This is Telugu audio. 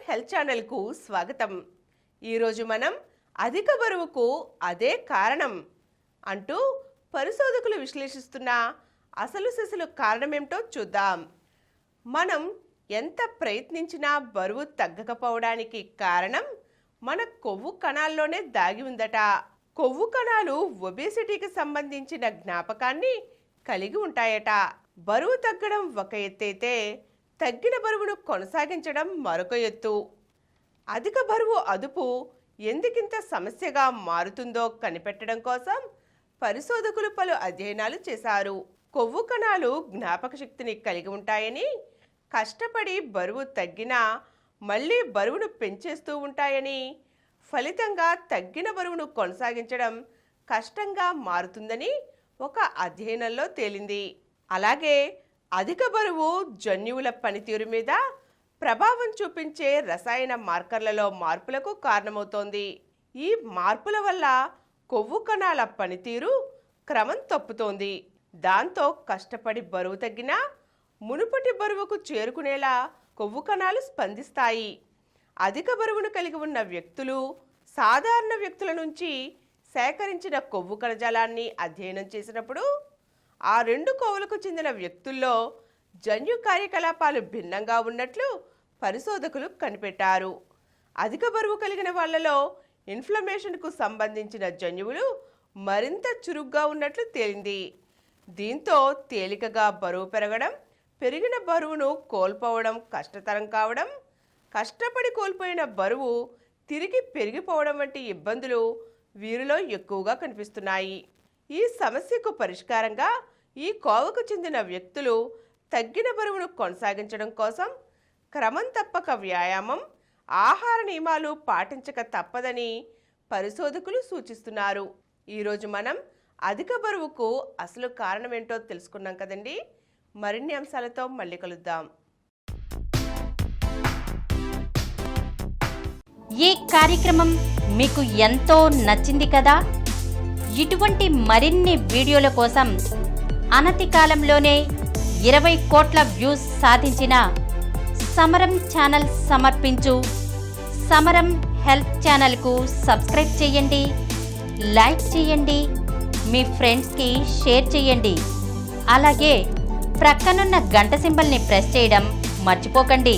హెల్త్ ఛానల్కు స్వాగతం. ఈరోజు మనం అధిక బరువుకు అదే కారణం అంటూ పరిశోధకులు విశ్లేషిస్తున్న అసలు సిసలు కారణమేమిటో చూద్దాం. మనం ఎంత ప్రయత్నించినా బరువు తగ్గకపోవడానికి కారణం మన కొవ్వు కణాల్లోనే దాగి ఉందట. కొవ్వు కణాలు ఒబేసిటీకి సంబంధించిన జ్ఞాపకాన్ని కలిగి ఉంటాయట. బరువు తగ్గడం ఒక ఎత్తైతే తగ్గిన బరువును కొనసాగించడం మరొక ఎత్తు. అధిక బరువు అదుపు ఎందుకింత సమస్యగా మారుతుందో కనిపెట్టడం కోసం పరిశోధకులు పలు అధ్యయనాలు చేశారు. కొవ్వు కణాలు జ్ఞాపక శక్తిని కలిగి ఉంటాయని, కష్టపడి బరువు తగ్గినా మళ్ళీ బరువును పెంచేస్తూ ఉంటాయని, ఫలితంగా తగ్గిన బరువును కొనసాగించడం కష్టంగా మారుతుందని ఒక అధ్యయనంలో తేలింది. అలాగే అధిక బరువు జన్యువుల పనితీరు మీద ప్రభావం చూపించే రసాయన మార్కర్లలో మార్పులకు కారణమవుతోంది. ఈ మార్పుల వల్ల కొవ్వు కణాల పనితీరు క్రమం తప్పుతోంది. దాంతో కష్టపడి బరువు తగ్గినా మునుపటి బరువుకు చేరుకునేలా కొవ్వు కణాలు స్పందిస్తాయి. అధిక బరువును కలిగి ఉన్న వ్యక్తులు సాధారణ వ్యక్తుల నుంచి సేకరించిన కొవ్వు కణజాలాన్ని అధ్యయనం చేసినప్పుడు ఆ రెండు కొవ్వులకు చెందిన వ్యక్తుల్లో జన్యు కార్యకలాపాలు భిన్నంగా ఉన్నట్లు పరిశోధకులు కనిపెట్టారు. అధిక బరువు కలిగిన వాళ్లలో ఇన్ఫ్లమేషన్కు సంబంధించిన జన్యువులు మరింత చురుగ్గా ఉన్నట్లు తేలింది. దీంతో తేలికగా బరువు పెరగడం, పెరిగిన బరువును కోల్పోవడం కష్టతరం కావడం, కష్టపడి కోల్పోయిన బరువు తిరిగి పెరిగిపోవడం వంటి ఇబ్బందులు వీరిలో ఎక్కువగా కనిపిస్తున్నాయి. ఈ సమస్యకు పరిష్కారంగా ఈ కోవకు చెందిన వ్యక్తులు తగ్గిన బరువును కొనసాగించడం కోసం క్రమం తప్పక వ్యాయామం, ఆహార నియమాలు పాటించక తప్పదని పరిశోధకులు సూచిస్తున్నారు. ఈరోజు మనం అధిక బరువుకు అసలు కారణం ఏంటో తెలుసుకున్నాం కదండి. మరిన్ని అంశాలతో మళ్ళీ కలుద్దాం. ఈ కార్యక్రమం మీకు ఎంతో నచ్చింది కదా. ఇటువంటి మరిన్ని వీడియోల కోసం అనతి కాలంలోనే 20 కోట్ల వ్యూస్ సాధించిన సమరం ఛానల్ సమర్పించు సమరం హెల్త్ ఛానల్కు సబ్స్క్రైబ్ చేయండి, లైక్ చేయండి, మీ ఫ్రెండ్స్కి షేర్ చేయండి. అలాగే ప్రక్కనున్న గంట సింబల్ని ప్రెస్ చేయడం మర్చిపోకండి.